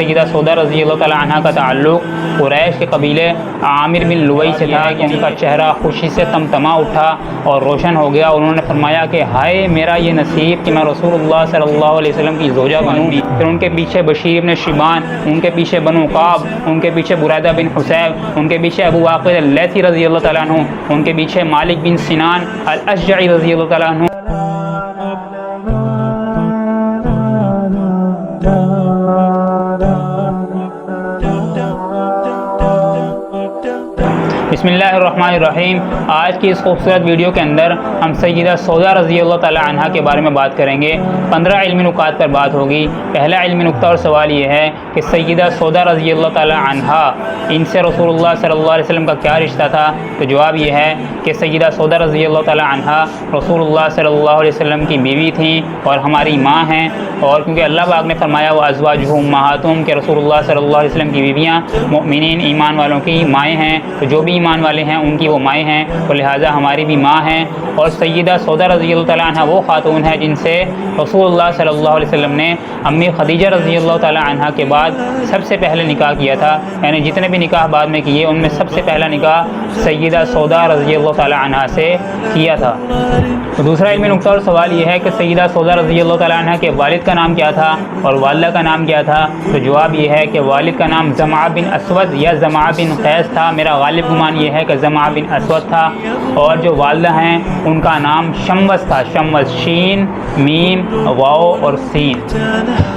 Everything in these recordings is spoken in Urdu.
سیدہ سودا رضی اللہ تعالیٰ عنہ کا تعلق قریش کے قبیلے عامر بن لوئی سے تھا کہ ان کا چہرہ خوشی سے تمتما اٹھا اور روشن ہو گیا. انہوں نے فرمایا کہ ہائے میرا یہ نصیب کہ میں رسول اللہ صلی اللہ علیہ وسلم کی زوجہ بنوں. پھر ان کے پیچھے بشیر بن شیبان، ان کے پیچھے بنو کعب، ان کے پیچھے برائدہ بن حسیب، ان کے پیچھے ابو واقد اللیثی رضی اللہ تعالیٰ عنہ، ان کے پیچھے مالک بن سنان الاشجعی رضی اللہ تعالیٰ عنہ. بسم اللہ الرحمن الرحیم. آج کی اس خوبصورت ویڈیو کے اندر ہم سیدہ سودا رضی اللہ تعالی عنہ کے بارے میں بات کریں گے. 15 علمی نکات پر بات ہوگی. پہلا علمی نکتہ اور سوال یہ ہے کہ سیدہ سودا رضی اللہ تعالی عنہ ان سے رسول اللہ صلی اللہ علیہ وسلم کا کیا رشتہ تھا؟ تو جواب یہ ہے کہ سیدہ سودا رضی اللہ تعالی عنہ رسول اللہ صلی اللہ علیہ وسلم کی بیوی تھیں اور ہماری ماں ہیں. اور کیونکہ اللہ پاک نے فرمایا وہ ازواجہ امہاتہم کہ رسول اللہ صلی اللہ علیہ وسلم کی بیویاں مؤمنین ایمان والوں کی مائیں ہیں، تو جو بھی ایمان والے ہیں ان کی وہ مائیں ہیں، تو لہٰذا ہماری بھی ماں ہیں. اور سیدہ سودا رضی اللہ تعالیٰ عنہ وہ خاتون ہے جن سے رسول اللہ صلی اللہ علیہ وسلم نے امی خدیجہ رضی اللہ تعالیٰ عنہ کے بعد سب سے پہلے نکاح کیا تھا. یعنی جتنے بھی نکاح بعد میں کیے ان میں سب سے پہلا نکاح سیدہ سودا رضی اللہ تعالیٰ عنہ سے کیا تھا. تو دوسرا علمی نکتہ اور سوال یہ ہے کہ سیدہ سودا رضی اللہ تعالیٰ عنہ کے والد کا نام کیا تھا اور والدہ کا نام کیا تھا؟ تو جواب یہ ہے کہ والد کا نام زمعہ بن اسود یا زمعہ بن قیس تھا. میرا غالب گمان یہ ہے کہ زمعہ بن اسود تھا. اور جو والدہ ہیں ان کا نام شموس تھا. شموس، شین میم واو اور سین.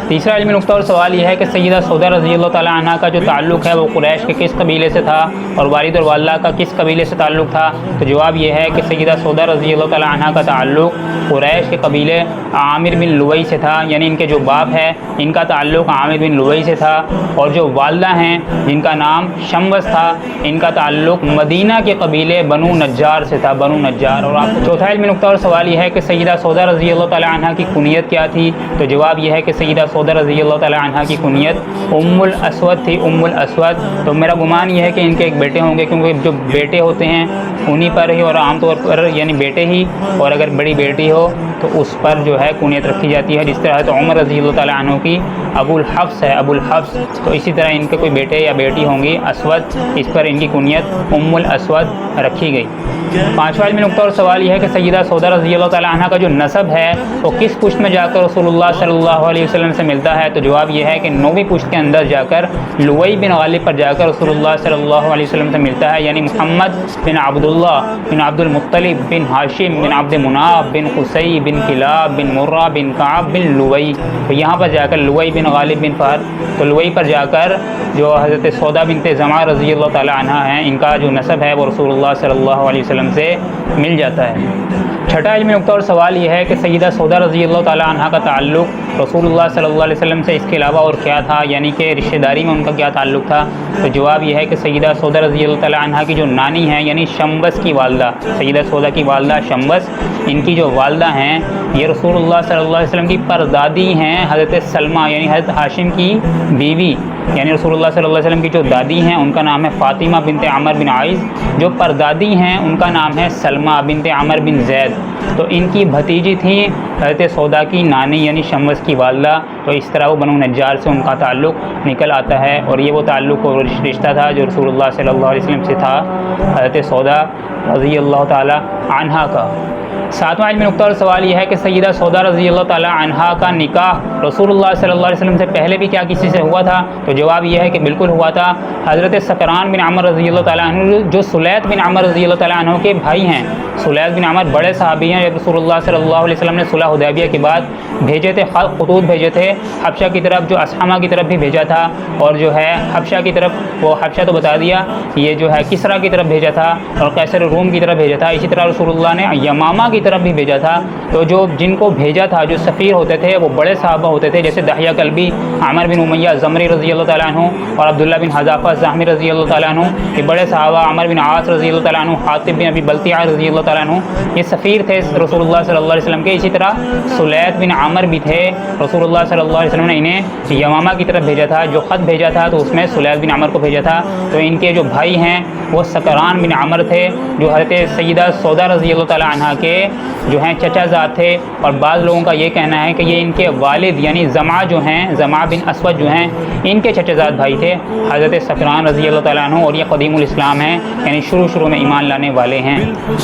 تیسرا علمی نکتہ اور سوال یہ ہے کہ سیدہ سودا رضی اللہ تعالیٰ عنہ کا جو تعلق ہے وہ قریش کے کس قبیلے سے تھا اور والد اور والدہ کا کس قبیلے سے تعلق تھا؟ تو جواب یہ ہے کہ سیدہ سودا رضی اللہ تعالیٰ عنہ کا تعلق قریش کے قبیلے عامر بن لوئی سے تھا. یعنی ان کے جو باپ ہے ان کا تعلق عامر بن لوئی سے تھا. اور جو والدہ ہیں جن کا نام شموس تھا ان کا تعلق مدینہ کے قبیلے بنو نجار سے تھا، بنو نجار. اور آپ چوتھا علمی نکتہ اور سوال یہ ہے کہ سیدہ سودا رضی اللہ تعالیٰ عنہ کی کنیت کیا تھی؟ تو جواب یہ ہے کہ سیدہ سودا رضی اللہ تعالیٰ عنہ کی کنیت ام الاسود تھی، ام الاسود. تو میرا گمان یہ ہے کہ ان کے ایک بیٹے ہوں گے، کیونکہ جو بیٹے ہوتے ہیں انہی پر ہی اور عام طور پر یعنی بیٹے ہی، اور اگر بڑی بیٹی ہو تو اس پر جو ہے کنیت رکھی جاتی ہے. جس طرح تو عمر رضی اللہ تعالیٰ عنہ کی ابو الحفص ہے، ابو الحفص. تو اسی طرح ان کے کوئی بیٹے یا بیٹی ہوں گی اسود، اس پر ان کی کنیت ام الاسود رکھی گئی. پانچواں علمی نکتہ اور سوال یہ ہے کہ سیدہ سودا رضی اللہ تعالیٰ عنہ کا جو نسب ہے وہ کس پشت میں جا کر رسول اللہ صلی اللہ علیہ وسلم سے ملتا ہے؟ تو جواب یہ ہے کہ 9ویں پشت کے اندر جا کر لوئی بن غالب پر جا کر رسول اللہ صلی اللہ علیہ وسلم سے ملتا ہے. یعنی محمد بن عبداللہ بن عبد المطلب بن ہاشم بن عبد مناف بن قصی بن کلاب بن مرہ بن کعب بن لوئی. تو یہاں پر جا کر لوئی بن غالب بن فہد، تو لوئی پر جا کر جو حضرت سودا بنت زمعہ رضی اللہ تعالیٰ عنہ ہیں ان کا جو نسب ہے وہ رسول اللہ صلی اللہ علیہ وسلم سے مل جاتا ہے. چھٹا علمی نکتہ اور سوال یہ ہے کہ سیدہ سودا رضی اللہ تعالیٰ عنہ کا تعلق رسول اللہ صلی اللہ علیہ وسلم سے اس کے علاوہ اور کیا تھا؟ یعنی کہ رشتہ داری میں ان کا کیا تعلق تھا؟ تو جواب یہ ہے کہ سیدہ سودا رضی اللہ تعالیٰ عنہ کی جو نانی ہیں یعنی شموس کی والدہ، سیدہ سودا کی والدہ شموس، ان کی جو والدہ ہیں یہ رسول اللہ صلی اللہ علیہ وسلم کی پردادی ہیں حضرت سلمہ یعنی حضرت ہاشم کی بیوی. یعنی رسول اللہ صلی اللہ علیہ وسلم کی جو دادی ہیں ان کا نام ہے فاطمہ بنت عمر بن عائز، جو پردادی ہیں ان کا نام ہے سلمہ بنت عمر بن زید. تو ان کی بھتیجی تھیں حضرت سودا کی نانی یعنی شموس کی والدہ. تو اس طرح وہ بنو نجار سے ان کا تعلق نکل آتا ہے. اور یہ وہ تعلق اور رشتہ تھا جو رسول اللہ صلی اللہ علیہ وسلم سے تھا حضرت سودا رضی اللہ تعالی عنہا کا. ساتواں علمی نکتہ اور سوال یہ ہے کہ سیدہ سودا رضی اللہ تعالیٰ عنہا کا نکاح رسول اللہ صلی اللہ علیہ وسلم سے پہلے بھی کیا کسی سے ہوا تھا؟ تو جواب یہ ہے کہ بالکل ہوا تھا. حضرت سکران بن عمر رضی اللہ تعالیٰ عنہ جو سلیط بن عمر رضی اللہ تعالیٰ عنہ کے بھائی ہیں، سلیط بن عمر بڑے صحابی ہیں. جب رسول اللہ صلی اللہ علیہ وسلم نے صلح حدیبیہ کے بعد بھیجے تھے خطوط بھیجے تھے حبشہ کی طرف، جو اسحمہ کی طرف بھی بھیجا تھا، اور جو ہے حبشہ کی طرف، وہ حبشہ تو بتا دیا، یہ جو ہے کسرا کی طرف بھیجا تھا اور قیصر روم کی طرف بھیجا تھا. اسی طرح رسول اللہ نے یمامہ کی طرف بھی بھیجا تھا. تو جو جن کو بھیجا تھا جو سفیر ہوتے تھے وہ بڑے صحابہ ہوتے تھے، جیسے دحیہ کلبی، عامر بن امیہ زمری رضی اللہ تعالیٰ عنہ اور عبداللہ بن حذافہ زاہمی رضی اللہ تعالیٰ عنہ. یہ بڑے صحابہ، عمر بن عاص رضی اللہ تعالیٰ عنہ، حاطب بن ابی بلتیعہ رضی اللہ تعالیٰ عنہ، یہ سفیر تھے رسول اللہ صلی اللہ علیہ وسلم کے. اسی طرح سلیط بن عامر بھی تھے، رسول اللہ صلی اللہ علیہ وسلم نے انہیں یمامہ کی طرف بھیجا تھا. جو خط بھیجا تھا تو اس میں سلیط بن عامر کو بھیجا تھا. تو ان کے جو بھائی ہیں وہ سکران بن عامر تھے جو حضرت سیدہ سودا رضی اللہ تعالیٰ عنہ کے کے جو ہیں چچا زاد تھے، اور بعض لوگوں کا یہ کہنا ہے کہ یہ ان کے والد یعنی زمع جو ہیں، زمع بن اسود جو ہیں، ان کے چچا زاد بھائی تھے حضرت سکران رضی اللہ تعالیٰ عنہ، اور یہ قدیم الاسلام ہیں، یعنی شروع میں ایمان لانے والے ہیں۔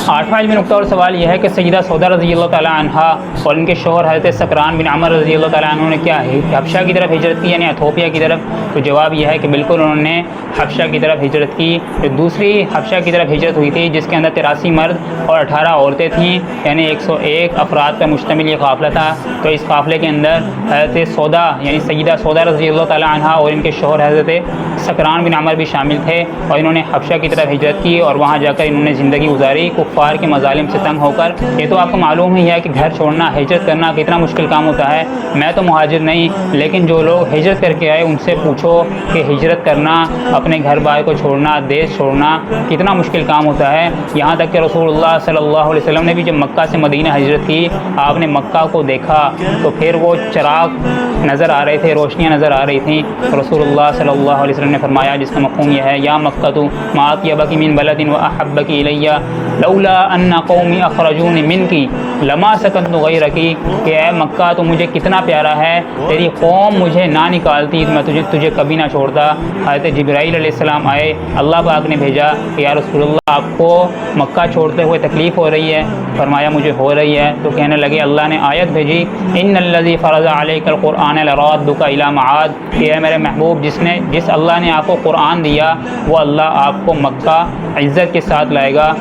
8واں علمی نقطہ اور سوال یہ ہے کہ سیدہ سودا رضی اللہ تعالیٰ عنہ اور ان کے شوہر حضرت سکران بن عمر رضی اللہ تعالیٰ عنہ نے کیا حبشہ کی طرف ہجرت کی، یعنی ایتھوپیا کی طرف؟ تو جواب یہ ہے کہ بالکل انہوں نے حبشہ کی طرف ہجرت کی۔ جو دوسری حبشہ کی طرف ہجرت ہوئی تھی جس کے اندر 83 مرد اور 18 عورتیں تھیں، یعنی 101 افراد پر مشتمل یہ قافلہ تھا، تو اس قافلے کے اندر حضرت سودا یعنی سیدہ سودا رضی اللہ تعالیٰ عنہ اور ان کے شوہر حضرت سکران بن عمر بھی شامل تھے، اور انہوں نے حبشہ کی طرف ہجرت کی اور وہاں جا کر انہوں نے زندگی گزاری کفار کے مظالم سے تنگ ہو کر۔ یہ تو آپ کو معلوم ہی ہے کہ گھر چھوڑنا، ہجرت کرنا کتنا مشکل کام ہوتا ہے۔ میں تو مہاجر نہیں، لیکن جو لوگ ہجرت کر کے آئے ان سے پوچھو کہ ہجرت کرنا، اپنے گھر بار کو چھوڑنا، دیش چھوڑنا کتنا مشکل کام ہوتا ہے۔ یہاں تک کہ رسول اللہ صلی اللہ علیہ وسلم نے بھی جب مکہ سے مدینہ ہجرت کی، آپ نے مکہ کو دیکھا تو پھر وہ چراغ نظر آ رہے تھے، روشنیاں نظر آ رہی تھیں۔ رسول اللہ صلی اللہ علیہ وسلم نے فرمایا، جس کا مفہوم یہ ہے، یا مکہ تو ما اطیبک من بلد واحبک الی لولا ان قومی اخرجونی منکی لما سکنت غیرک، کہ اے مکہ تو مجھے کتنا پیارا ہے، تیری قوم مجھے نہ نکالتی تو میں تجھے کبھی نہ چھوڑتا۔ حضرت جبرائیل علیہ السلام آئے، اللہ پاک نے بھیجا کہ یا رسول اللہ آپ کو مکہ چھوڑتے ہوئے تکلیف ہو رہی ہے؟ فرمایا مجھے ہو رہی ہے۔ تو کہنے لگے، اللہ نے آیت بھیجی، ان الذی فرض علیک القرآن لرادک الی معاد، کہ اے میرے محبوب جس اللہ نے آپ کو قرآن دیا وہ اللہ آپ کو مکہ عزت کے ساتھ لائے گا۔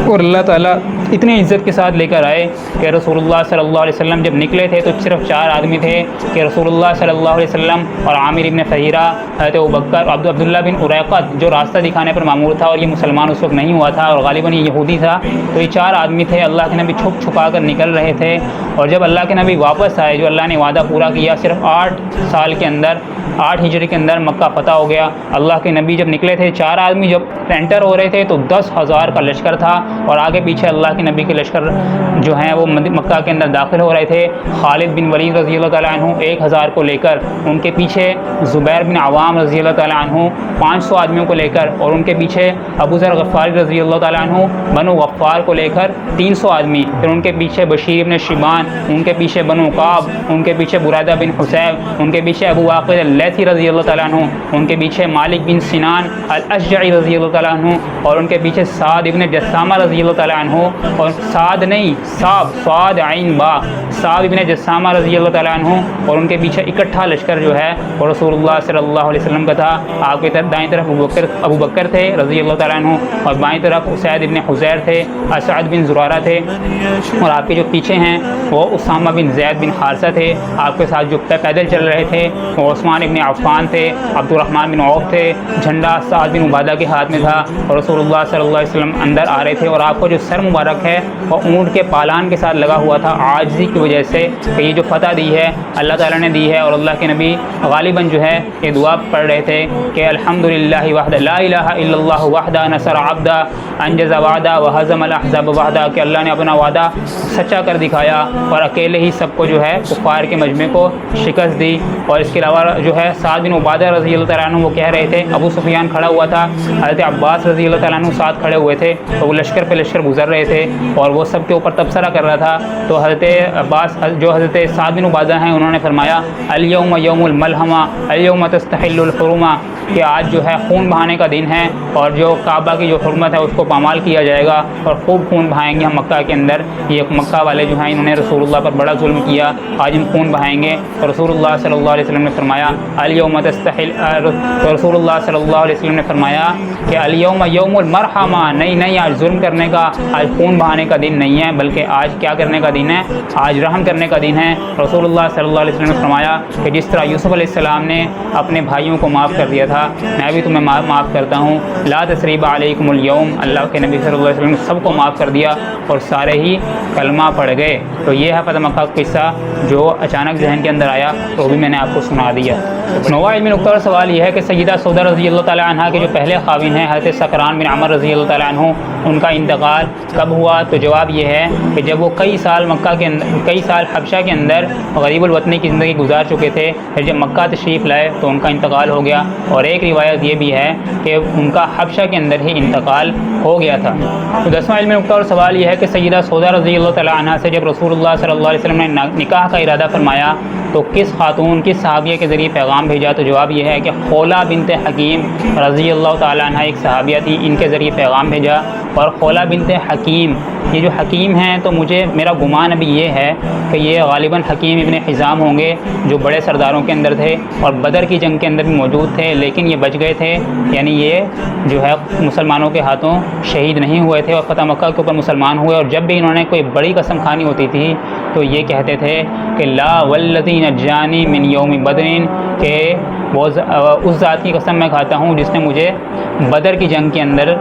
اور اللہ تعالیٰ اتنی عزت کے ساتھ لے کر آئے کہ رسول اللہ صلی اللہ علیہ وسلم جب نکلے تھے تو صرف 4 آدمی تھے، کہ رسول اللہ صلی اللہ علیہ وسلم اور عامر ابن فہیرہ، حضرت ابوبکر، عبداللہ بن اریقط جو راستہ دکھانے پر مامور تھا، اور یہ مسلمان اس وقت نہیں ہوا تھا اور غالباً یہ یہودی تھا۔ تو یہ 4 آدمی تھے، اللہ کے نبی چھپ چھپا کر نکل رہے تھے، اور جب اللہ کے نبی واپس آئے، جو اللہ نے وعدہ پورا کیا، صرف 8 سال کے اندر 8 ہجری کے اندر مکہ فتح ہو گیا۔ اللہ کے نبی جب نکلے تھے، 4 آدمی جب انٹر ہو رہے تھے تو 10,000 کا لشکر تھا، اور آگے پیچھے اللہ کے نبی کے لشکر جو ہیں وہ مکہ کے اندر داخل ہو رہے تھے۔ خالد بن ولید رضی اللہ تعالیٰ عنہ 1000 کو لے کر، ان کے پیچھے زبیر بن عوام رضی اللہ تعالیٰ عنہ 500 آدمیوں کو لے کر، اور ان کے پیچھے ابو ذر غفاری رضی اللہ تعالیٰ عنہ بنو غفار کو لے کر 300 آدمی، پھر ان کے پیچھے بشیر بن شیبان، ان کے پیچھے بنو کعب، ان کے پیچھے برادہ بن حسیب، ان کے پیچھے ابو واقد اللیثی رضی اللہ تعالیٰ عنہ، ان کے پیچھے مالک بن سنان الاشجعی رضی اللہ تعالیٰ عنہ، اور ان کے پیچھے سعد ابن جسامہ رضی اللہ تعالیٰ عنہ، اور سعد نہیں صاد عین با، سعد ابن جسامہ رضی اللہ تعالیٰ عنہ، اور ان کے پیچھے اکٹھا لشکر جو ہے وہ رسول اللہ صلی اللہ علیہ وسلم کا تھا۔ آپ کے دائیں طرف ابو بکر تھے رضی اللہ تعالیٰ عنہ، اور بائیں طرف اسید ابن حزیر تھے، اسعد بن زرارہ تھے، اور آپ کے جو پیچھے ہیں وہ اسامہ بن زید بن حارثہ تھے۔ آپ کے ساتھ جو پیدل چل رہے تھے وہ عثمان ابن عفان تھے، عبد الرحمن بن عوف تھے، جھنڈا سعد بن عبادہ کے ہاتھ میں تھا، اور رسول اللہ صلی اللہ علیہ وسلم اندر آ رہے تھے، اور آپ کو جو سر مبارک ہے وہ اونٹ کے پالان کے ساتھ لگا ہوا تھا، عاجزی کی وجہ سے کہ یہ جو فتح دی ہے اللہ تعالیٰ نے دی ہے، اور اللہ کے نبی غالباً جو ہے یہ دعا پڑھ رہے تھے کہ الحمدللہ وحدہ لا الہ الا اللہ وحدہ نصر عبدہ انجز وعدہ وہزم الاحزاب وحدہ، کہ اللہ نے اپنا وعدہ سچا کر دکھایا اور اکیلے ہی سب کو جو ہے کفار کے مجمع کو شکست دی۔ اور اس کے علاوہ جو ہے سعد بن عبادہ رضی اللہ تعالیٰ عنہ وہ کہہ رہے تھے، ابو سفیان کھڑا ہوا تھا، حضرت عباس رضی اللہ تعالیٰ عنہ ساتھ کھڑے ہوئے تھے، تو وہ لشکر پہ لشکر گزر رہے تھے اور وہ سب کے اوپر تبصرہ کر رہا تھا۔ تو حضرت عباس جو حضرت سعد بن عبادہ ہیں انہوں نے فرمایا الیوم یوم الملحمہ الیوم تستحل الحرمہ، کہ آج جو ہے خون بہانے کا دن ہے، اور جو کعبہ کی جو حرمت ہے اس کو پامال کیا جائے گا، اور خوب خون بہائیں گے ہم مکہ کے اندر۔ یہ مکہ والے جو ہیں انہوں نے رسول اللہ پر بڑا ظلم کیا، آج ہم خون بہائیں گے۔ اور رسول اللہ صلی اللہ علیہ وسلم نے فرمایا الیوم تستحل، رسول اللہ صلی اللہ علیہ وسلم نے فرمایا کہ الیوم یوم المرحمہ، نہیں آج ظلم کرنے کا، آج خون بہانے کا دن نہیں ہے، بلکہ آج کیا کرنے کا دن ہے، آج رحم کرنے کا دن ہے۔ رسول اللہ صلی اللہ علیہ وسلم نے فرمایا کہ جس طرح یوسف علیہ السلام نے اپنے بھائیوں کو معاف کر دیا تھا، میں بھی تمہیں معاف کرتا ہوں، لا تثریب علیکم اليوم، اللہ کے نبی صلی اللہ علیہ وسلم نے سب کو معاف کر دیا اور سارے ہی کلمہ پڑھ گئے۔ تو یہ ہے فتح مکہ کا قصہ جو اچانک ذہن کے اندر آیا، تو بھی میں نے آپ کو سنا دیا۔ نواں علمی نقطہ اور سوال یہ ہے کہ سیدہ سودا رضی اللہ تعالیٰ عنہ کے جو پہلے خاوند ہیں حضرت سکران بن عمر رضی اللہ تعالیٰ عنہ، ان کا انتقال کب ہوا؟ تو جواب یہ ہے کہ جب وہ کئی سال حبشہ کے اندر غریب الوطنی کی زندگی گزار چکے تھے، پھر جب مکہ تشریف لائے تو ان کا انتقال ہو گیا، اور ایک روایت یہ بھی ہے کہ ان کا حبشہ کے اندر ہی انتقال ہو گیا تھا۔ تو 10واں علمی نقطہ اور سوال یہ ہے کہ سیدہ سودا رضی اللہ تعالیٰ عنہ سے جب رسول اللہ صلی اللہ علیہ وسلم نے نکاح کا ارادہ فرمایا تو کس خاتون، کس صحابیہ کے ذریعے پیغام بھیجا؟ تو جواب یہ ہے کہ خولہ بنت حکیم رضی اللہ تعالیٰ عنہ ایک صحابیہ تھی، ان کے ذریعے پیغام بھیجا۔ اور خولہ بنت حکیم، یہ جو حکیم ہیں تو میرا گمان ابھی یہ ہے کہ یہ غالباً حکیم ابن حزام ہوں گے، جو بڑے سرداروں کے اندر تھے اور بدر کی جنگ کے اندر بھی موجود تھے، لیکن یہ بچ گئے تھے، یعنی یہ جو ہے مسلمانوں کے ہاتھوں شہید نہیں ہوئے تھے اور فتح مکہ کے اوپر مسلمان ہوئے۔ اور جب بھی انہوں نے کوئی بڑی قسم کھانی ہوتی تھی تو یہ کہتے تھے کہ لا والذی نجانی من یوم بدر، کہ اس ذات کی قسم میں کھاتا ہوں جس نے مجھے بدر کی جنگ کے اندر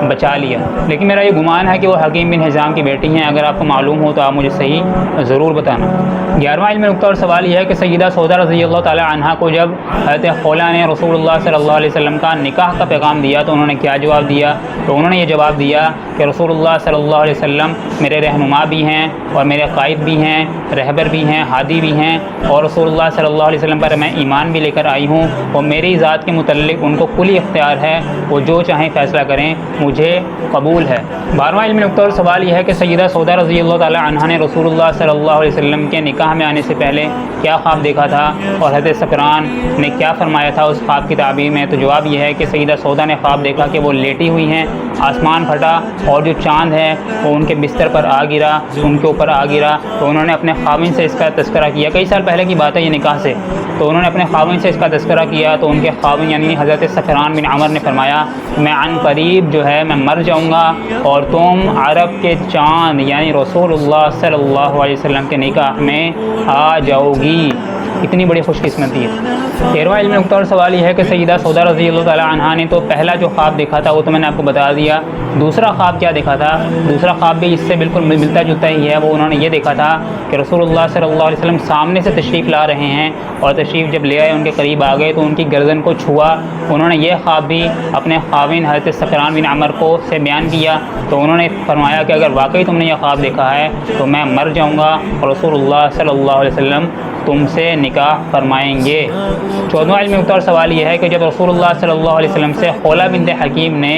بچا لیا۔ لیکن میرا یہ گمان ہے کہ وہ حکیم بن حزام کی بیٹی ہیں، اگر آپ کو معلوم ہو تو آپ مجھے صحیح ضرور بتانا۔ 11واں علمی نقطہ اور سوال یہ ہے کہ سیدہ سودا رضی اللہ تعالیٰ عنہ کو جب حضرت خولہ نے رسول اللہ صلی اللہ علیہ وسلم کا نکاح کا پیغام دیا تو انہوں نے کیا جواب دیا؟ تو انہوں نے یہ جواب دیا کہ رسول اللہ صلی اللہ علیہ وسلم میرے رہنما بھی ہیں اور میرے قائد بھی ہیں، رہبر بھی ہیں، ہادی بھی ہیں، اور رسول اللہ صلی اللہ علیہ وسلم پر میں ایمان بھی لے کر آئی ہوں، اور میری ذات کے متعلق ان کو کلی اختیار ہے، وہ جو چاہیں فیصلہ کریں مجھے قبول ہے۔ 12واں علمی نقطہ اور سوال یہ ہے کہ سیدہ سودا رضی اللہ تعالیٰ عنہ نے رسول اللہ صلی اللہ علیہ وسلم کے نکاح میں آنے سے پہلے کیا خواب دیکھا تھا اور حضرت سکران نے کیا فرمایا تھا اس خواب کی تعبیر میں؟ تو جواب یہ ہے کہ سیدہ سودا نے خواب دیکھا کہ وہ لیٹی ہوئی ہیں، آسمان پھٹا اور جو چاند ہے وہ ان کے بستر پر آ گرا، ان کے اوپر آ گرا، تو انہوں نے اپنے خاوند سے اس کا تذکرہ کیا۔ کئی سال پہلے کی بات ہے یہ نکاح سے، تو انہوں نے اپنے خاوند سے اس کا تذکرہ کیا تو ان کے خاوند یعنی حضرت سکران بن عمر نے فرمایا میں عن قریب جو ہے میں مر جاؤں گا اور تم عرب کے چاند یعنی رسول اللہ صلی اللہ علیہ وسلم کے نکاح میں آ جاؤ گی۔ اتنی بڑی خوش قسمتی ہے۔ 13واں علمی نقطہ اور سوال یہ ہے کہ سیدہ سودا رضی اللہ تعالیٰ عنہ نے تو پہلا جو خواب دیکھا تھا وہ تو میں نے آپ کو بتا دیا، دوسرا خواب کیا دیکھا تھا؟ دوسرا خواب بھی اس سے بالکل ملتا جلتا ہی ہے، وہ انہوں نے یہ دیکھا تھا کہ رسول اللہ صلی اللہ علیہ وسلم سامنے سے تشریف لا رہے ہیں اور تشریف جب لے آئے ان کے قریب آ گئے تو ان کی گردن کو چھوا۔ انہوں نے یہ خواب بھی اپنے خاوند حضرت سکران بن عمر کو سے بیان کیا تو انہوں نے فرمایا کہ اگر واقعی تم نے یہ خواب دیکھا ہے تو میں مر جاؤں گا اور رسول اللہ صلی اللہ علیہ وسلم تم سے نکاح فرمائیں گے۔ 14واں علمی نقطہ اور سوال یہ ہے کہ جب رسول اللہ صلی اللہ علیہ وسلم سے خولہ بنت حکیم نے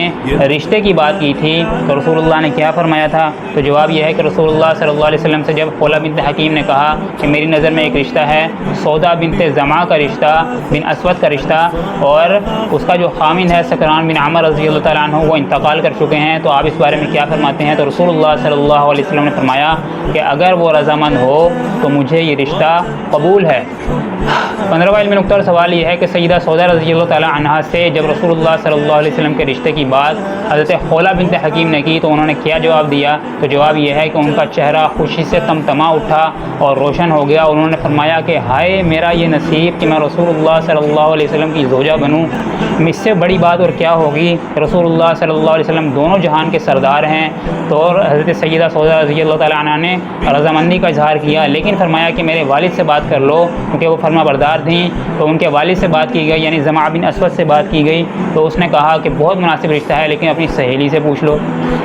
رشتے کی بات کی تھی تو رسول اللہ نے کیا فرمایا تھا؟ تو جواب یہ ہے کہ رسول اللہ صلی اللہ علیہ وسلم سے جب خولہ بنت حکیم نے کہا کہ میری نظر میں ایک رشتہ ہے، سودا بنت زمع کا رشتہ، بن اسود کا رشتہ، اور اس کا جو خامن ہے سکران بن عمر رضی اللہ تعالیٰ عنہ وہ انتقال کر چکے ہیں، تو آپ اس بارے میں کیا فرماتے ہیں؟ تو رسول اللہ صلی اللہ علیہ وسلم نے فرمایا کہ اگر وہ رضامند ہو تو مجھے یہ رشتہ قبول ہے۔ 15واں علمی نقطہ اور سوال یہ ہے کہ سیدہ سودا رضی اللہ تعالیٰ عنہ سے جب رسول اللہ صلی اللہ علیہ وسلم کے رشتے کی بات حضرت خولہ بنت حکیم نے کی تو انہوں نے کیا جواب دیا؟ تو جواب یہ ہے کہ ان کا چہرہ خوشی سے تمتما اٹھا اور روشن ہو گیا۔ انہوں نے فرمایا کہ ہائے میرا یہ نصیب کہ میں رسول اللہ صلی اللہ علیہ وسلم کی زوجہ بنوں، اس سے بڑی بات اور کیا ہوگی؟ رسول اللہ صلی اللہ علیہ وسلم دونوں جہان کے سردار ہیں۔ تو حضرت سیدہ سودا رضی اللہ تعالیٰ عنہ نے رضامندی کا اظہار کیا، لیکن فرمایا کہ میرے والد سے بات کر لو کیونکہ وہ فرما بردار تھیں، تو ان کے والد سے بات کی گئی یعنی زمع بن اسود سے بات کی گئی، تو اس نے کہا کہ بہت مناسب رشتہ ہے لیکن اپنی سہیلی سے پوچھ لو۔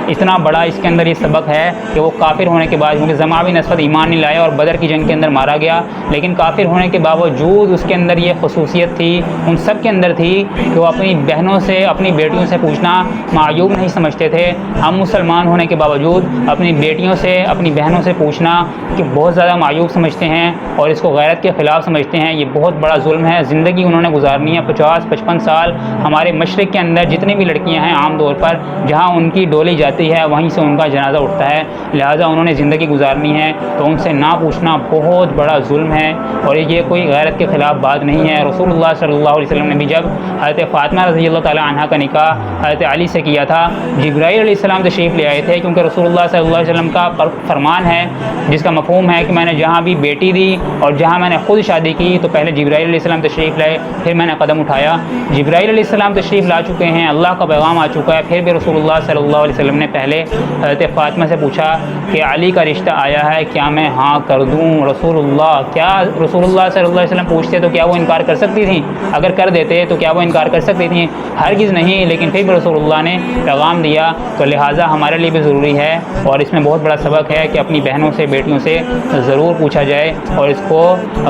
اتنا بڑا اس کے اندر یہ سبق ہے کہ وہ کافر ہونے کے بعد، کیونکہ زمع بن اسود ایمان نہیں لائے اور بدر کی جنگ کے اندر مارا گیا، لیکن کافر ہونے کے باوجود اس کے اندر یہ خصوصیت تھی، ان سب کے اندر تھی کہ وہ اپنی بہنوں سے اپنی بیٹیوں سے پوچھنا معیوب نہیں سمجھتے تھے۔ ہم مسلمان ہونے کے باوجود اپنی بیٹیوں سے اپنی بہنوں سے پوچھنا کہ بہت زیادہ معیوب سمجھتے ہیں اور اس کو غیرت کے خلاف سمجھتے ہیں، یہ بہت بڑا ظلم ہے۔ زندگی انہوں نے گزارنی ہے 50-55 سال، ہمارے مشرق کے اندر جتنی بھی لڑکیاں ہیں عام طور پر جہاں ان کی ڈولی جاتی ہے وہیں سے ان کا جنازہ اٹھتا ہے، لہٰذا انہوں نے زندگی گزارنی ہے تو ان سے نہ پوچھنا بہت بڑا ظلم ہے اور یہ کوئی غیرت کے خلاف بات نہیں ہے۔ رسول اللہ صلی اللہ علیہ وسلم نے بھی جب حضرت فاطمہ رضی اللہ تعالیٰ عنہ کا نکاح حضرت علی سے کیا تھا، جبرائیل علیہ السلام تشریف لے آئے تھے، کیونکہ رسول اللہ صلی اللہ علیہ وسلم کا فرمان ہے جس کا مفہوم ہے کہ میں نے جہاں بھی بیٹی دی اور جہاں میں نے خود شادی کی تو پہلے پہلے جبرائیل علیہ السلام تشریف لائے، پھر میں نے قدم اٹھایا۔ جبرائیل علیہ السلام تشریف لا چکے ہیں، اللہ کا پیغام آ چکا ہے، پھر بھی رسول اللہ صلی اللہ علیہ وسلم نے پہلے حضرت فاطمہ سے پوچھا کہ علی کا رشتہ آیا ہے، کیا میں ہاں کر دوں؟ رسول اللہ رسول اللہ صلی اللہ علیہ وسلم پوچھتے تو کیا وہ انکار کر سکتی تھیں؟ اگر کر دیتے تو کیا وہ انکار کر سکتی تھیں؟ ہرگز نہیں، لیکن پھر بھی رسول اللہ نے پیغام دیا، تو لہٰذا ہمارے لیے بھی ضروری ہے اور اس میں بہت بڑا سبق ہے کہ اپنی بہنوں سے، بیٹیوں سے ضرور پوچھا جائے اور اس کو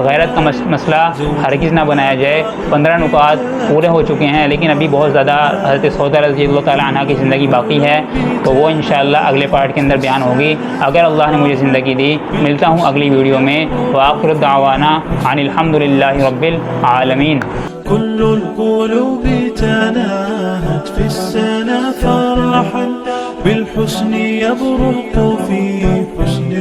غیرت کا مسئلہ ہرگز نہ بنایا جائے۔ 15 نکات پورے ہو چکے ہیں، لیکن ابھی بہت زیادہ حضرت سودا رضی اللہ تعالیٰ عنہ کی زندگی باقی ہے، تو وہ انشاءاللہ اگلے پارٹ کے اندر بیان ہوگی اگر اللہ نے مجھے زندگی دی۔ ملتا ہوں اگلی ویڈیو میں۔ وآخر دعوانا ان الحمد للہ رب العالمین۔ كل القلوب تناهت في السنا فرحا بالحسن يبرق في حسن